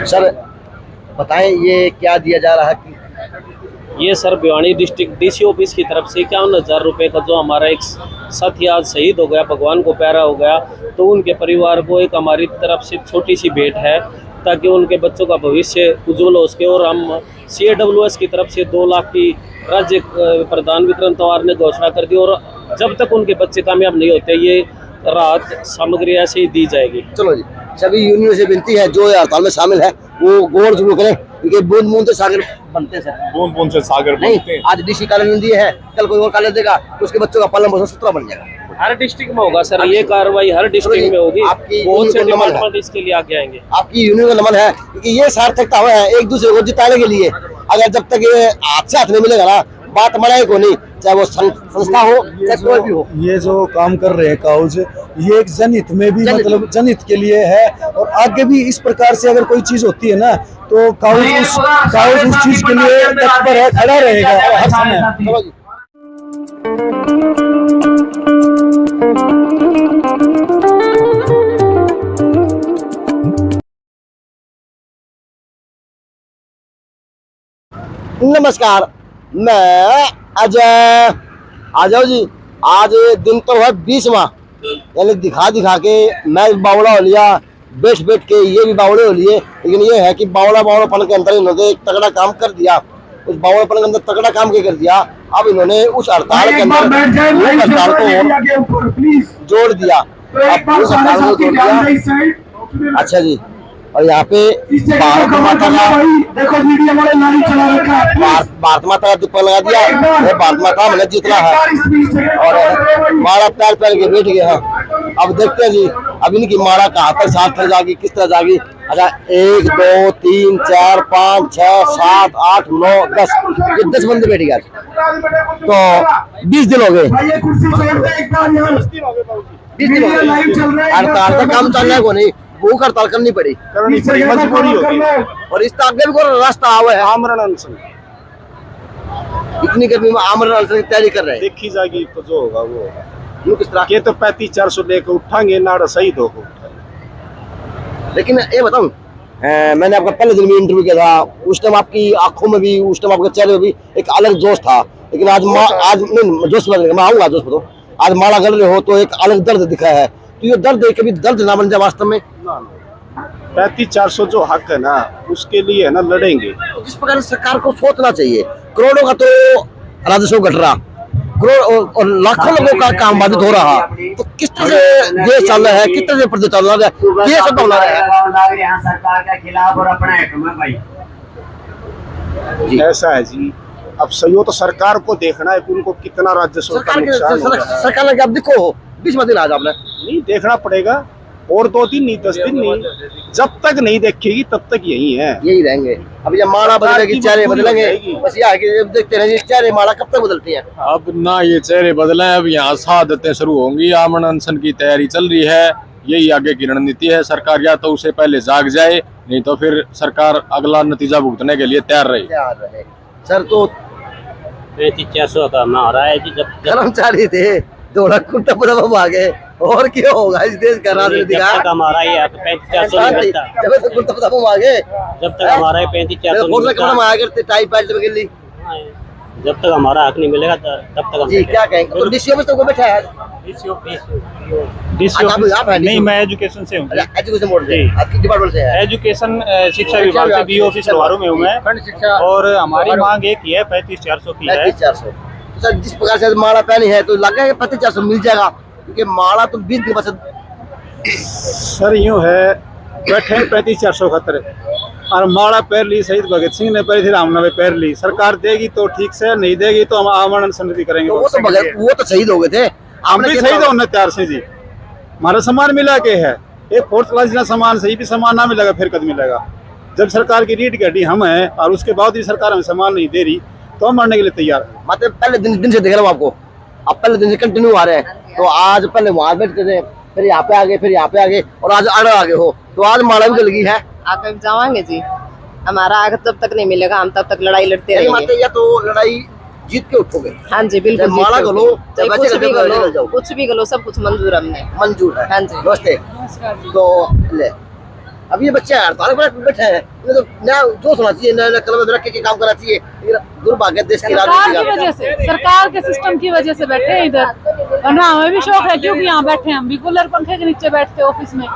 Sir बताएं ये क्या दिया जा रहा है कि ये sir Bhiwani district DC office की तरफ से 51,000 रुपये का जो हमारा एक साथी आज शहीद हो गया, भगवान को प्यारा हो गया, तो उनके परिवार को एक हमारी तरफ से छोटी सी भेंट है ताकि उनके बच्चों का भविष्य उज्जवल हो सके। और हम CAWS की तरफ से 2 लाख की राज्य प्रदान वितरण तंवार ने घोषणा कर दी और जब तक उनके बच्चे कामयाब नहीं होते ये राहत सामग्री ऐसे ही दी जाएगी। चलो जी, सभी यूनियन से विनती है जो हड़ताल में शामिल है वो गौर जरूर करें क्योंकि बूंद बूंद से सागर बनते हैं सर। बूंद बूंद से सागर बनते हैं। आज DC कॉलेज दिए है, कल कोई और कॉलेज देगा तो उसके बच्चों का पालन पोषण 17 बन जाएगा। हर डिस्ट्रिक्ट में होगा सर, ये कार्रवाई हर डिस्ट्रिक्ट में होगी। आपकी बहुत से डिपार्टमेंट इसके लिए आगे आएंगे। आपकी यूनियन का नमन है क्योंकि ये सार्थकता हुआ है एक दूसरे को जिताने के लिए। अगर जब तक ये हाथ से हाथ नहीं मिलेगा ना, बात मनाए को नहीं, चाहे वो संस्था हो चाहे कोई भी हो। ये जो काम कर रहे हैं काउज, ये एक जनहित में भी मतलब जनहित के लिए है और आगे भी इस प्रकार से अगर कोई चीज होती है ना तो काउज उस चीज के लिए तत्पर है, खड़ा रहेगा हर समय। नमस्कार, मैं अजय। आ जाओ जी, आज दिन तो है 20वां, यानी दिखा के मैं बावड़ा हो लिया, बैठ के ये भी बावड़े हो लिए। लेकिन ये है कि बावड़ापन के अंदर इन्होंने एक तगड़ा काम कर दिया। उस बावड़ापन के अंदर तगड़ा काम क्या कर दिया, अब इन्होंने उस हड़ताल के अंदर हड़ताल को जोड़ दिया। अब उस हड़ताल को जोड़ दिया। अच्छा जी, और यहाँ पे भारत माता का दीपक लगा दिया। ये भारत माता हमने जीतना है और माड़ा पैर के बैठ गए हैं। अब देखते हैं जी, अब इनकी माड़ा कहाँ पर साथ जाएगी, किस तरह जाएगी। अच्छा, 1 2 3 4 5 6 7 8 9 10, ये 10 बंदे बैठ गए। तो 20 दिन हो गए, 20 दिन हो गए हड़ताल का काम चल रहा है को नहीं, भूख हड़ताल करनी पड़ी, मजबूरी होगी। और इस आगे भी कोई रास्ता आवा है। आमरण अनशन, इतनी गर्मी में आमरण अनशन की तैयारी कर रहे हैं। देखी जाएगी तो जो होगा वो होगा। यूँ किस तरह ये तो 35-400 लेकर उठाएंगे नाड़ा शहीद होगा। लेकिन ये बताऊं, मैंने आपका पहले दिन भी इंटरव्यू किया था, उस टाइम आपकी आंखों में भी, उस टाइम आपके चेहरे में भी एक अलग जोश था। लेकिन आज नहीं, जोश बदल, मैं आऊंगा जोश बताओ। आज माला कर रहे हो तो एक अलग दर्द दिखा है, तो ये दर्द कभी दर्द ना बन जाए वास्तव में। 35-400 जो हक है ना, उसके लिए है ना लड़ेंगे। तो जिस प्रकार सरकार को सोचना चाहिए, करोड़ों का तो राजस्व घट रहा, करोड़ और लाखों लोगों का काम बाधित हो रहा, तो किस तरह से देश चल रहा है, किस तरह से प्रदेश चल रहा है, ये सब बोला है सरकार के खिलाफ और अपना भाई। ऐसा है जी, अब सही तो सरकार को देखना है कि उनको कितना राजस्व का नुकसान हो रहा है। सरकार ने, आप देखो 20वां दिन आज आपने नहीं देखना पड़ेगा, और 2 दिन नहीं 10 दिन नहीं, जब तक नहीं देखेगी तब तक यही है, यही रहेंगे। अब जब माड़ा बदलेगी चेहरे बदलेंगे, बस ये आगे देखते रहिए चेहरे माड़ा कब तक बदलती हैं। अब ना ये चेहरे बदले, अब यहाँ शहादतें शुरू होंगी, आमरण अनशन की तैयारी चल रही है, यही आगे की रणनीति है। सरकार या तो उसे पहले जाग जाए, नहीं तो फिर सरकार अगला नतीजा भुगतने के लिए तैयार रहे। सर तो 35-400 का मारा है जी, जब कर्मचारी थे 2 लाख कुर्ता पजामा आ गए, और क्या होगा इस देश का राजनीति का। हमारा ये 35-400 नहीं मिलता, जब तक कुर्ता पजामा आ गए, जब तक हमारा 35-400 नहीं मिलता, टाई पैंट में गिल्ली, जब तक हमारा हक नहीं मिलेगा तब तक हम जी क्या कहेंगे। तो डीसी ऑफिस तो बैठा है, नहीं, मैं एजुकेशन से हूँ। एजुकेशन बोर्ड से, आपकी डिपार्टमेंट से है। एजुकेशन शिक्षा विभाग से BO ऑफिस लोहारू में हूँ मैं, और हमारी मांग एक ही है, 35-400 की है। 35-400 सर, जिस प्रकार से माड़ा पहनी है तो लगा है 35-400 मिल जाएगा, क्योंकि माड़ा तो 20 दिन बाद। सर यूँ है, बैठे 35-400 खतरे और माड़ा पैर ली, शहीद भगत सिंह ने पैर थी, रामनवे पैर ली। सरकार देगी तो ठीक से, नहीं देगी तो हम आमरण अनशन भी करेंगे। वो तो शहीद हो गए थे, हम भी शहीद होने तैयार से जी। हमारा सामान मिला के है, एक 4th क्लास जितना सामान, सही भी सामान ना मिलेगा फिर कद मिलेगा। जब सरकार की रीढ़ की हड्डी हम हैं और उसके बाद भी सरकार हमें सामान नहीं दे रही, तो हम मरने के लिए तैयार है। मतलब पहले दिन से देख रहा हूँ आपको, अब पहले दिन से कंटिन्यू आ रहे हैं। तो आज पहले वहां बैठते थे, फिर यहाँ पे आ गए, फिर यहाँ पे आ गए, और आज आड़े आ गए हो, तो आज माड़ा भी लगी है। आगे जावांगे जी, हमारा आगे जब तक नहीं मिलेगा हम तब तक लड़ाई लड़ते रहेंगे। या तो लड़ाई जीत के उठोगे। हाँ जी बिल्कुल, माड़ा गलो, कुछ भी गलो, सब कुछ मंजूर हमने। मंजूर है। हाँ जी। नमस्ते। तो ले अब ये बच्चे हड़ताल पर बैठे हैं, इन्हें तो नया जोश होना चाहिए, नया कलम रख के काम करना चाहिए। दुर्भाग्य देश की सरकार की वजह से, सरकार के सिस्टम की वजह से बैठे हैं इधर, वरना हमें भी शौक है क्योंकि यहाँ बैठे हैं हम भी कूलर पंखे के नीचे बैठते ऑफिस में,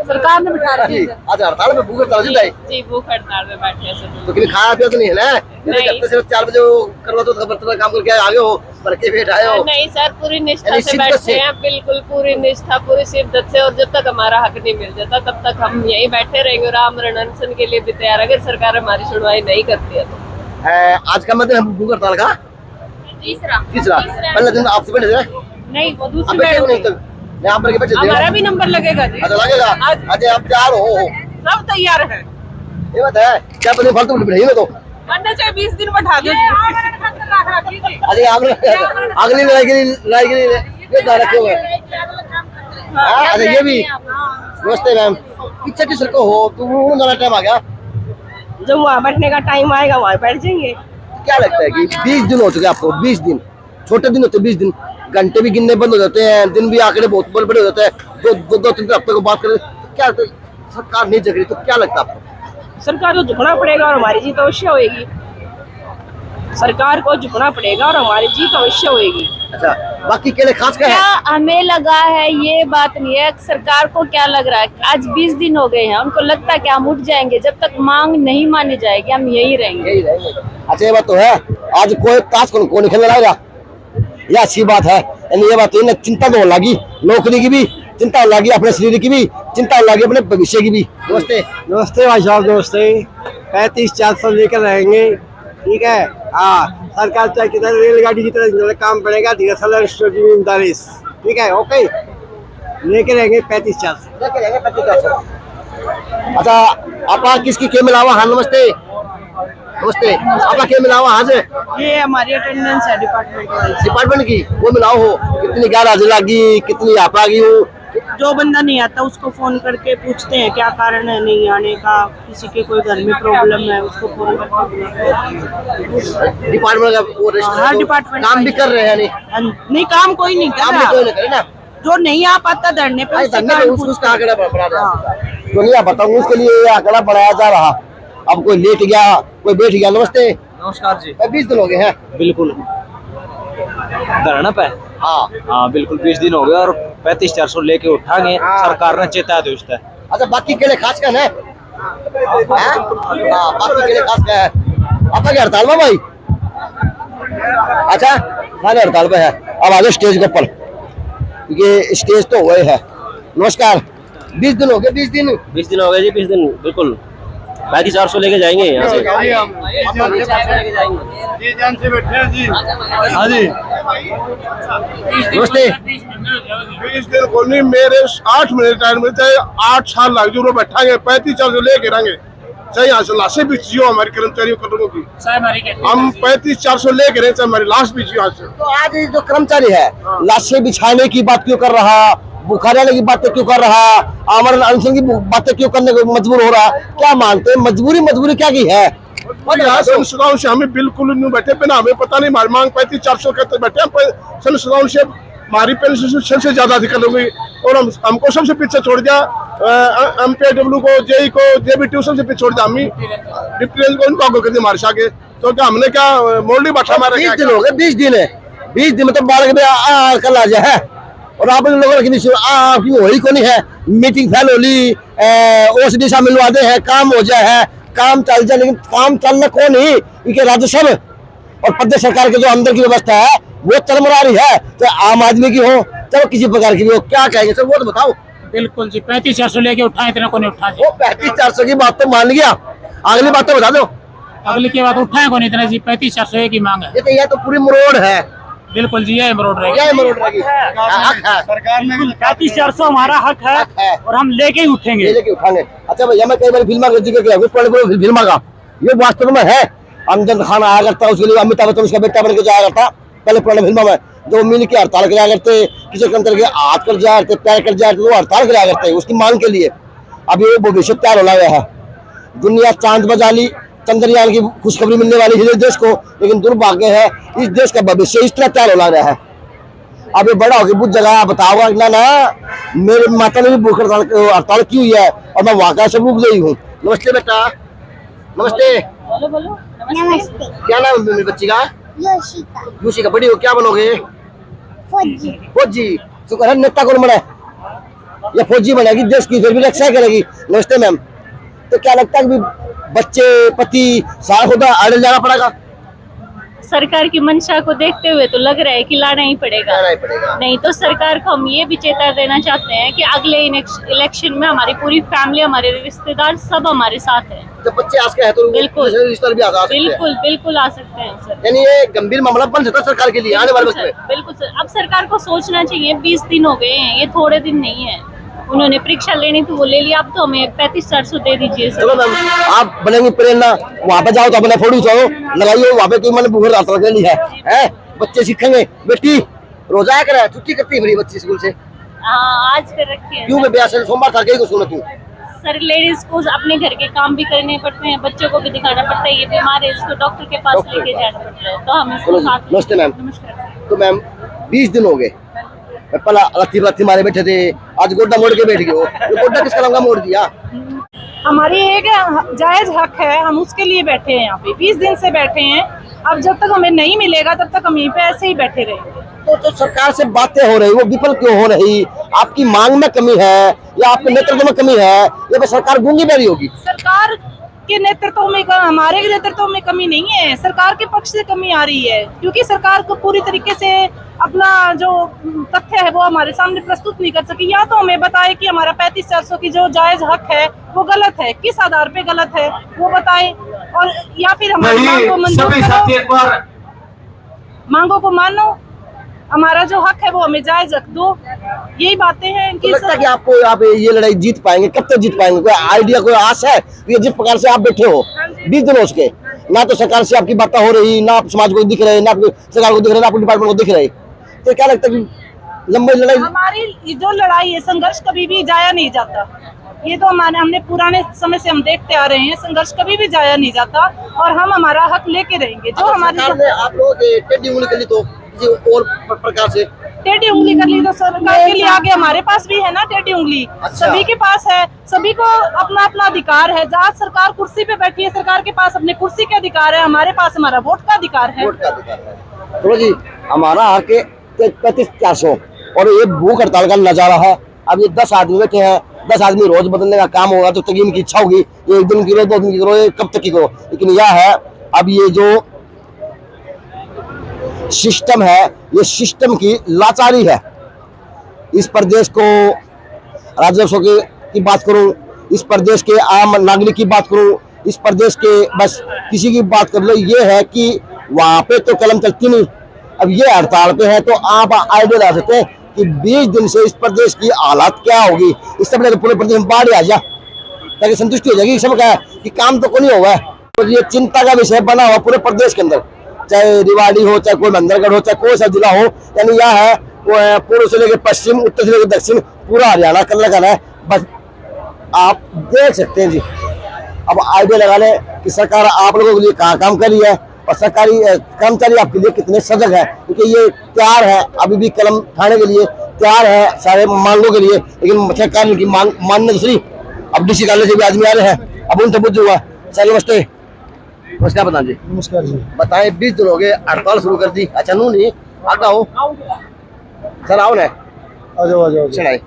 सरकार ने बिठा रखी है। आज हड़ताल पे भूख हड़ताल जी भूख हड़ताल में बैठे हैं। तो कभी खाया पिया तो नहीं है ना? सिर्फ 4 बजे करवा दो खबर काम करके आगे हो, भर के बैठ आए हो। नहीं सर, पूरी निष्ठा से बैठते हैं, बिल्कुल पूरी निष्ठा, पूरी शिद्दत से, और जब तक हमारा हक नहीं मिल जाता तब तक हम यहीं बैठे रहेंगे और आमरण अनशन के लिए भी तैयार, अगर सरकार हमारी सुनवाई नहीं करती है तो। आज का मतलब भूख हड़ताल का तीसरा पहले दिन आपसे बैठे थे? नहीं, वो दूसरी यहाँ पर बैठे थे। हमारा भी नंबर लगेगा जी। अच्छा लगेगा। अच्छा आप तैयार हो? सब तैयार है। ये बात है क्या? पहले फालतू बैठे ना तो वरना चाहे 20 दिन बैठा दो। अच्छा आप अगली लड़ाई के लिए ये रखे हुए। अच्छा ये भी नमस्ते मैम, पीछे किस को हो तुम? टाइम आ गया, जब वहाँ बैठने का टाइम आएगा वहाँ बैठ जाएंगे। क्या लगता है कि 20 दिन हो चुके आपको? 20 दिन छोटे दिन होते हैं, 20 दिन घंटे भी गिनने बंद हो जाते हैं, दिन भी आंकड़े बहुत बड़े बड़े हो जाते हैं। दो 3 हफ्ते को बात करें तो क्या सरकार नहीं जग रही, तो क्या लगता है आपको? सरकार को झुकना पड़ेगा और हमारी जीत अवश्य होएगी। सरकार को झुकना पड़ेगा और हमारी जीत अवश्य होएगी। अच्छा बाकी के लिए खास क्या है? क्या हमें लगा है ये बात नहीं है, सरकार को क्या लग रहा है? आज 20 दिन हो गए हैं, उनको लगता है कि हम उठ जाएंगे, जब तक मांग नहीं मानी जाएगी हम यही रहेंगे। अच्छा ये बात तो है, आज कोई ताश को नहीं खेलने लाएगा, यह अच्छी बात है। ये बात तो चिंता तो लगी, नौकरी की भी चिंता लगी, अपने शरीर की भी चिंता लगी, अपने भविष्य की भी। नमस्ते। नमस्ते भाई साहब, नमस्ते। 35-400 लेकर रहेंगे, ठीक है। हाँ, सरकार चाहे किधर रेलगाड़ी की तरह काम पड़ेगा, ठीक है, ओके। लेके रहेंगे 35-400। अच्छा आप किसकी के मिलावा? हाँ नमस्ते नमस्ते, आपका क्या मिलावा आज? ये हमारी अटेंडेंस है डिपार्टमेंट की, वो मिलाओ हो कितनी क्या राज लगी, कितनी आप आ गई हो? जो बंदा नहीं आता उसको फोन करके पूछते हैं क्या कारण है नहीं आने का, किसी के कोई घर में प्रॉब्लम है उसको फोन करके। डिपार्टमेंट का वो हाँ, डिपार्टमेंट काम भी कर रहे हैं? नहीं काम कोई नहीं कर रहा, कोई नहीं करे ना, जो नहीं आ पाता धरने पे उसका आंकड़ा बढ़ा, जो नहीं आ पाता उसके लिए आंकड़ा बढ़ाया जा रहा। अब कोई लेट गया, कोई बैठ गया। नमस्ते। नमस्कार जी। 20 दिन हो गए हैं बिल्कुल धरना पे। हाँ बिल्कुल 20 दिन हो गए और 35-400 लेके उठाएंगे, सरकार ने चेताया तो इसका। अच्छा बाकी के लिए खास क्या है? बाकी के लिए खास क्या है? आपका क्या हड़ताल में भाई? अच्छा खाने हड़ताल पे है। अब आ जाओ स्टेज के ऊपर, ये स्टेज तो हुए है। नमस्कार। 20 दिन हो गए? 20 दिन हो गए जी, 20 दिन बिल्कुल 35-400 लेके जाएंगे यहाँ से। हाँ जी नमस्ते। 20 दिन को नहीं, मेरे 8 महीने टाइम में चाहे 8 साल लग जो बैठाएंगे, 35-400 लेके रहेंगे, चाहे यहाँ से लाशें भी जियो हमारे कर्मचारियों कदमों की, हम 35-400 लेके रहे, चाहे हमारी लाश भी जियो यहाँ से। तो आज जो कर्मचारी है लाशें बिछाने की बात क्यों कर रहा, बुखार की बातें क्यों कर रहा, आमरण अनशन की बातें क्यों करने को मजबूर हो रहा? क्या मानते हैं मजबूरी क्या की है? संस्थाओं से हमें बिल्कुल नहीं बैठे बिना, हमें पता नहीं हमारी मांग 35-400 कहते बैठे हैं। संस्थाओं से हमारी पेंशन सबसे ज्यादा दिक्कत हो गई और हमको सबसे पीछे छोड़ दिया, MPW को, JE को, JBT सबसे पीछे छोड़ दिया, हम डिप्टी को इनको आगे कर दिया हमारे आगे। तो क्या हमने क्या मोल्डी बैठा हमारे? 20 दिन हो गए, 20 दिन है, 20 दिन में तो बालक भी कल आ जाए और आप लोगों की हो ही को नहीं है। मीटिंग फेल होली, OCD शामिल हुआ दे है, काम हो जाए है, काम चल जाए, लेकिन काम चलना कौन ही? इनके राजस्व और प्रदेश सरकार के जो अंदर की व्यवस्था है वो चरमरा रही है, चाहे आम आदमी की हो चाहे किसी प्रकार की भी हो। क्या कहेंगे सर, वो तो बताओ। बिल्कुल जी, 35-400 लेके उठाए, इतना को नहीं उठा। वो 35-400 की बात तो मान लिया, अगली बात तो बता दो। अगली की बात उठाए को नहीं, इतना जी 35-400 की मांग है। ये तो पूरी मरोड़ है। बिल्कुल जी, ये मरोड़ रहेगी, सरकार में 35-400 हमारा हक है और हम लेके ही उठेंगे। अच्छा भैया, मैं कई बार फिल्मा का जिक्र किया, फिल्मा का ये वास्तव में है। अमजद खान आया करता, उसके लिए अमिताभ बच्चन उसका बेटा बन के जाया करता पहले पुराने फिल्मों में, जो मिल के हड़ताल कराया करते, किसी कंतर के हाथ कर जाया करते, पैर कर जाया करते, वो हड़ताल कराया करते उसकी मांग के लिए। अब ये भविष्य तैयार हो गया है, दुनिया चांद बजा ली, चंद्रयान की खुशखबरी मिलने वाली है देश को, लेकिन दुर्भाग्य है इस देश का भविष्य इस तरह तैयार हो रहा है। अब ये बड़ा होके बुझ जगह बताओगा ना ना मेरे माता ने भी भूख हड़ताल की हुई है और मैं वहाँ का सब रुक गई हूँ। नमस्ते बेटा, नमस्ते। बोलो बोलो। नमस्ते। क्या नाम है मेरी बच्ची का? योशिका। योशिका, बड़ी हो क्या बनोगे? फौजी। फौजी। शुक्र है नेता कौन बना या फौजी बनेगी, देश की फिर भी रक्षा करेगी। नमस्ते मैम। तो क्या लगता है कि बच्चे पति सारा खुदा आड़े जाना पड़ेगा? सरकार की मंशा को देखते हुए तो लग रहा है कि लाना ही पड़ेगा। नहीं तो सरकार को हम ये भी चेता देना चाहते हैं कि अगले इलेक्शन में हमारी पूरी फैमिली, हमारे रिश्तेदार सब हमारे साथ हैं। जब बच्चे आज के हैं तो बिल्कुल रिश्तेदार भी आ सकते हैं। बिल्कुल बिल्कुल आ सकते हैं सर। यानी ये गंभीर मामला बन सकता है सरकार के लिए आने वाले वक्त में। बिल्कुल सर, अब सरकार को सोचना चाहिए। 20 दिन हो गए हैं, ये थोड़े दिन नहीं है। उन्होंने परीक्षा लेनी थी वो ले लिया, अब तो हमें 35-400 दे दीजिए सर। चलो मैम, आप बनेंगी प्रेरणा, वहाँ पे जाओ तो अपना फोटो उठाओ लगाइए, वहाँ पे कोई मैंने भूख हड़ताल के लिए है बच्चे सीखेंगे। बेटी रोजा आया करे, छुट्टी करती है मेरी बच्ची स्कूल से? हाँ आज कर रखी है। क्यों? मैं ब्याह से सोमवार था गई को सुनो तू। सर लेडीज को अपने घर के काम भी करने पड़ते हैं, बच्चों को भी दिखाना पड़ता है, ये बीमार है इसको डॉक्टर के पास लेके जाना पड़ता है, तो हम इसको साथ। नमस्ते मैम। नमस्कार। तो मैम 20 दिन हो गए, पहला लत्ती मारे बैठे थे, आज गोड्डा मोड़ के बैठ गए हो। गोड्डा किस काम का मोड़ दिया? हमारी एक जायज हक है, हम उसके लिए बैठे हैं यहाँ पे। 20 दिन से बैठे हैं, अब जब तक हमें नहीं मिलेगा तब तक हम यहीं पे ऐसे ही बैठे रहेंगे। तो सरकार से बातें हो रही, वो विफल क्यों हो रही? आपकी मांग में कमी है या आपके नेतृत्व में कमी है या सरकार गूंगी बैठी होगी? सरकार के नेतृत्व में, हमारे नेतृत्व में कमी नहीं है, सरकार के पक्ष से कमी आ रही है, क्योंकि सरकार को पूरी तरीके से अपना जो तथ्य है वो हमारे सामने प्रस्तुत नहीं कर सकी। या तो हमें बताए कि हमारा 35-400 की जो जायज हक है वो गलत है, किस आधार पे गलत है वो बताए, और या फिर हमारी मांग को मंजूर करो, मांगों को मानो, हमारा जो हक है वो हमें जायज रख दो। यही बातें हैं तो लगता है कि आपको आप ये लड़ाई जीत पाएंगे? कब तक जीत पाएंगे? कोई आइडिया, कोई आस है? ये जिस प्रकार से आप बैठे हो 20 दिन हो चुके, ना तो सरकार से आपकी बातें हो रही, ना आप समाज को दिख रहे, ना सरकार को दिख रहे, ना आपके डिपार्टमेंट को दिख रहे, तो क्या लगता है कि लंबी लड़ाई? हमारी जो लड़ाई है, संघर्ष कभी भी जाया नहीं जाता। ये तो हमने पुराने समय से हम देखते आ रहे हैं, संघर्ष कभी भी जाया नहीं जाता और हम हमारा हक लेके रहेंगे। जो हमारी आप लोग टेढ़ी उंगली कर ली तो किसी और प्रकार से टेढ़ी उंगली कर ली तो सरकार के लिए आगे हमारे पास भी है ना टेढ़ी उंगली। सभी के पास है, सभी को अपना अपना अधिकार है। जहाँ सरकार कुर्सी पे बैठी है, सरकार के पास अपने कुर्सी के अधिकार है, हमारे पास हमारा वोट का अधिकार है। चलो जी, हमारा हक 35-400 और ये भूख हड़ताल का नजारा है। अब ये 10 आदमी बैठे हैं, 10 आदमी रोज बदलने का काम होगा तो तक इनकी इच्छा होगी ये 1 दिन की करो, 2 दिन की करो, ये कब तक की करो। लेकिन यह है अब ये जो सिस्टम है, ये सिस्टम की लाचारी है। इस प्रदेश को राजस्व की बात करूं, इस प्रदेश के आम नागरिक की बात करूं, इस प्रदेश के बस किसी की बात कर लो, ये है कि वहां पे तो कलम चलती नहीं। अब ये हड़ताल पे है तो आप आइडिया ला सकते हैं कि 20 दिन से इस प्रदेश की हालात क्या होगी। इससे पहले पूरे प्रदेश में बाढ़ आ जाए ताकि संतुष्टि हो जाएगी सब का कि काम तो कोई नहीं होगा। तो ये चिंता का विषय बना हुआ पूरे प्रदेश के अंदर, चाहे रिवाड़ी हो, चाहे कोई बंदरगढ़ हो, चाहे कोई सा जिला हो। यानी यह है पूर्व से लेकर पश्चिम, उत्तर से लेकर दक्षिण, पूरा हरियाणा कल का है। बस आप देख सकते हैं जी, अब आइडिया लगा लें कि सरकार आप लोगों के लिए कहाँ काम कर रही है और सरकारी कर्मचारी आपके लिए कितने सजग है, क्योंकि ये तैयार है अभी भी कलम उठाने के लिए, तैयार है सारे मांगों के लिए। लेकिन सरकार की मांग मानने दूसरी। अब डीसी कार्यालय से भी आदमी आ रहे हैं, अब उनसे पूछ हुआ। सर नमस्ते। नमस्कार प्रधान जी। नमस्कार जी। बताएं 20 दिन हो गए, हड़ताल शुरू कर दी। अच्छा नू नहीं आगा हो सर, आओ ना, आ जाओ आ जाओ। चढ़ाए।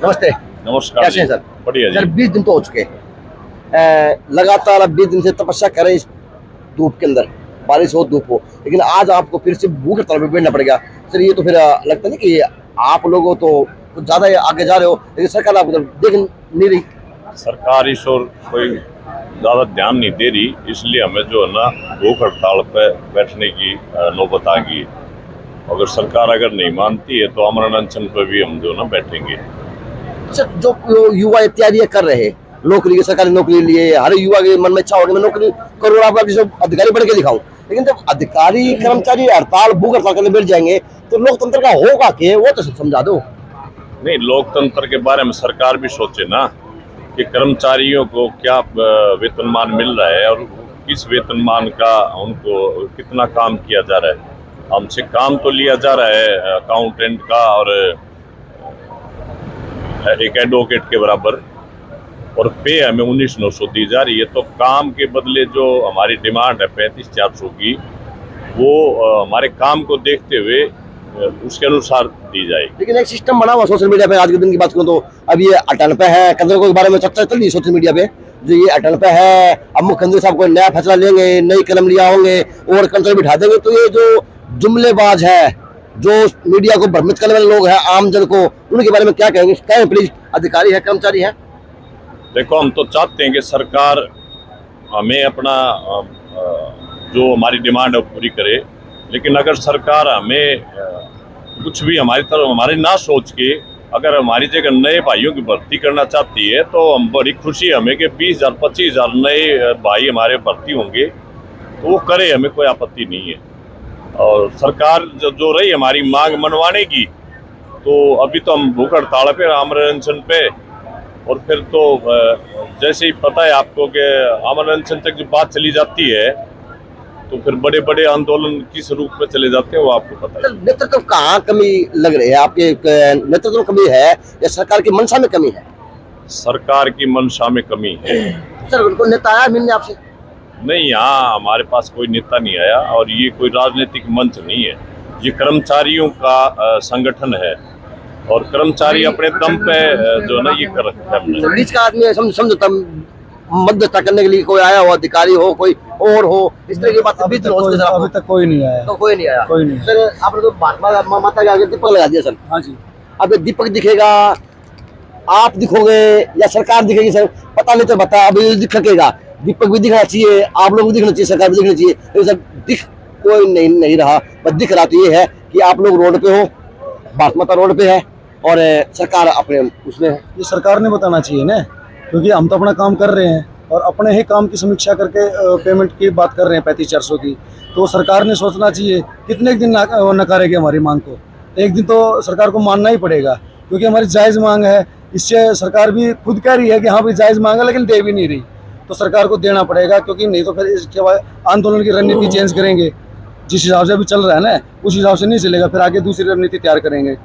नमस्ते। नमस्कार। कैसे हैं सर? बढ़िया जी। सर 20 दिन तो हो चुके, लगातार अब 20 दिन से तपस्या करें इस धूप के अंदर, बारिश हो धूप हो, लेकिन आज आपको फिर से भूख हड़ताल पे बैठना पड़ेगा। सर ये तो फिर लगता नहीं कि आप लोगों तो कुछ ज्यादा आगे जा रहे हो, लेकिन सरकार आपको देख नहीं रही। सरकार इस ओर कोई ज़्यादा ध्यान नहीं दे रही, इसलिए हमें जो है ना भूख हड़ताल पे बैठने की नौबत आ गई। अगर सरकार अगर नहीं मानती है तो अमरण अनशन पे भी हम जो ना बैठेंगे। सर जो युवा तैयारी कर रहे हैं नौकरी की, सरकारी नौकरी लिए, हर युवा के मन में इच्छा होगी मैं नौकरी करूँ, आप अधिकारी बढ़ के दिखाऊं। लेकिन जब अधिकारी कर्मचारी हड़ताल भूख हड़ताल करने बैठ जाएंगे तो लोकतंत्र का होगा क्या, वो तो समझा दो। नहीं, लोकतंत्र के बारे में सरकार भी सोचे ना कि कर्मचारियों को क्या वेतनमान मिल रहा है और किस वेतनमान का उनको कितना काम किया जा रहा है। हमसे काम तो लिया जा रहा है अकाउंटेंट का और एक एडवोकेट के बराबर, और पे हमें 19,900 दी जा रही है। तो काम के बदले जो हमारी डिमांड है 35,400 की, वो हमारे काम को देखते हुए उसके अनुसार दी जाएगी। लेकिन एक सिस्टम बना हुआ सोशल मीडिया पे, आज के दिन की बात करूँ तो अब ये अटल पे है, कंजर के बारे में चर्चा चल रही है सोशल मीडिया पे, जो ये अटल पे है, अब मुख्यमंत्री साहब कोई नया फैसला लेंगे, नई कलम लिया होंगे और कंजर बिठा देंगे। तो ये जो जुमलेबाज है, जो मीडिया को भ्रमित करने वाले लोग हैं आम जन को, उनके बारे में क्या कहेंगे? कहें प्लीज, अधिकारी है, कर्मचारी है। देखो, हम तो चाहते हैं कि सरकार हमें अपना जो हमारी डिमांड है वो पूरी करे, लेकिन अगर सरकार हमें कुछ भी हमारी तरफ हमारे ना सोच के अगर हमारी जगह नए भाइयों की भर्ती करना चाहती है, तो हम बड़ी खुशी हमें कि 20,000 25,000 नए भाई हमारे भर्ती होंगे, तो वो करे, हमें कोई आपत्ति नहीं है। और सरकार जो रही हमारी मांग मनवाने की, तो अभी तो हम भूख हड़ताल पे, आमरण अनशन पे, और फिर तो जैसे ही पता है आपको कि आमरण अनशन तक जो बात चली जाती है तो फिर बड़े बड़े आंदोलन किस रूप में चले जाते हैं वो आपको पता है। नेतृत्व कहाँ कमी लग रही है? आपके नेतृत्व में कमी है या सरकार की मंशा में कमी है? सरकार की मंशा में कमी है। सर, कोई नेता आया मिलने आपसे? नहीं, यहाँ हमारे पास कोई नेता नहीं आया, और ये कोई राजनीतिक मंच नहीं है, ये कर्मचारियों का संगठन है, और कर्मचारी अपने दम पे जो ना ये कर रखा है। बीच का आदमी समझौता मध्यस्थता करने के लिए कोई आया हो, अधिकारी हो, कोई और हो, इस तरह की बात अभी तक कोई नहीं आया। तो कोई नहीं आया। कोई नहीं। सर, आपने तो महात्मा माता के आगे दीपक लगा दिया सर। हाँ जी। अब ये दीपक दिखेगा, आप दिखोगे या सरकार दिखेगी सर, पता नहीं चल पाता। अब ये दिखेगा, दीपक भी दिखना चाहिए, आप लोग भी दिखना चाहिए, सरकार भी दिखना चाहिए, लेकिन सर दिख कोई नहीं रहा। बस दिख रहा तो ये है कि आप लोग रोड पे हो, भारत माता रोड पे है और सरकार अपने उसमें है। ये सरकार ने बताना चाहिए ना, क्योंकि हम तो अपना काम कर रहे हैं और अपने ही काम की समीक्षा करके पेमेंट की बात कर रहे हैं 35,400 की। तो सरकार ने सोचना चाहिए कितने दिन नकारेगी हमारी मांग को। एक दिन तो सरकार को मानना ही पड़ेगा, क्योंकि हमारी जायज़ मांग है। इससे सरकार भी खुद कह रही है कि हाँ भाई जायज़ मांग है, लेकिन दे भी नहीं रही, तो सरकार को देना पड़ेगा, क्योंकि नहीं तो फिर इसके बाद आंदोलन की रणनीति चेंज करेंगे। जिस हिसाब से अभी चल रहा है ना, उस हिसाब से नहीं चलेगा, फिर आगे दूसरी रणनीति तैयार करेंगे।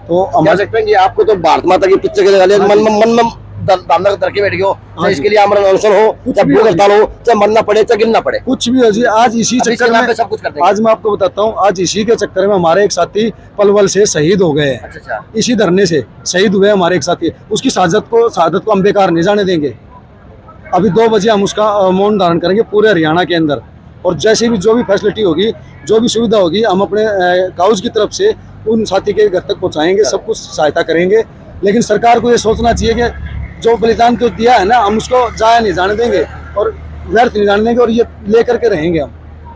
तो हम कह सकते हैं कि आपको तो भारत माता की पिक्चर के मन में दामना दर के बैठ गए हो, चाहे इसके लिए आमरण अनशन हो, चाहे भूख हड़ताल हो, चाहे मरना पड़े, चाहे गिरना पड़े, कुछ भी हो जी। आज इसी चक्कर में सब कुछ करते हैं। आज मैं आपको बताता हूँ, आज इसी के चक्कर में हमारे एक साथी पलवल से शहीद हो गए। अच्छा। इसी धरने से शहीद हुए हमारे एक साथी। उसकी शहादत को हम बेकार नहीं जाने देंगे। अभी 2 बजे हम उसका मौन धारण करेंगे पूरे हरियाणा के अंदर, और जैसे भी जो भी फैसिलिटी होगी, जो भी सुविधा होगी, हम अपने काउज की तरफ से उन साथी के घर तक पहुँचाएंगे, सब कुछ सहायता करेंगे। लेकिन सरकार को ये सोचना चाहिए कि जो बलिदान तो दिया है ना, हम उसको जाया नहीं जाने देंगे और व्यर्थ नहीं जाने देंगे, और ये लेकर के रहेंगे हम।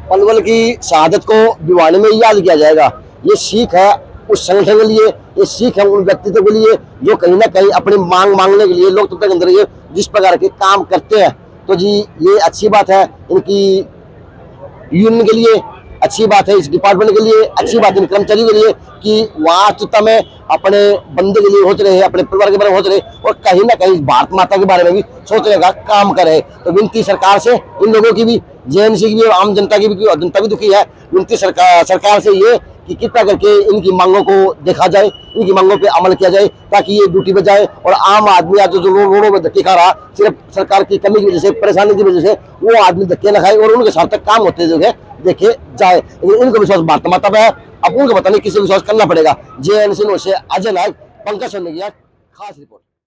पलवल की शहादत को भिवानी में याद किया जाएगा। ये सीख है उस संगठन के लिए, ये सीख है उन व्यक्तित्व के लिए जो कहीं ना कहीं अपनी मांग मांगने के लिए लोकतंत्र के अंदर ये जिस प्रकार के काम करते हैं। तो जी ये अच्छी बात है इनकी यूनियन के लिए, अच्छी बात है इस डिपार्टमेंट के लिए, अच्छी बात है इन कर्मचारियों के लिए कि वास्तविकता में अपने बंदे के लिए सोच रहे हैं, अपने परिवार के बारे में सोच रहे हैं, और कहीं ना कहीं भारत माता के बारे में भी सोचने का काम करे। तो विनती सरकार से, इन लोगों की भी, जेएनसी की भी, आम जनता की भी, जनता भी दुखी है, विनती सरकार से ये कि कृपया करके इनकी मांगों को देखा जाए, इनकी मांगों पे अमल किया जाए, ताकि ये ड्यूटी पे जाए और आम आदमी आज जो रोडों में धक्के खा रहा, सिर्फ सरकार की कमी की वजह से, परेशानी की वजह से, वो आदमी धक्के न खाए और उनके सार्थक काम होते देखे जाए। लेकिन इनको विश्वास भारत माता पे है, अब उनको पता नहीं किसी विश्वास करना पड़ेगा। जेएनसी से अजय नायक, पंकज सोनी की खास रिपोर्ट।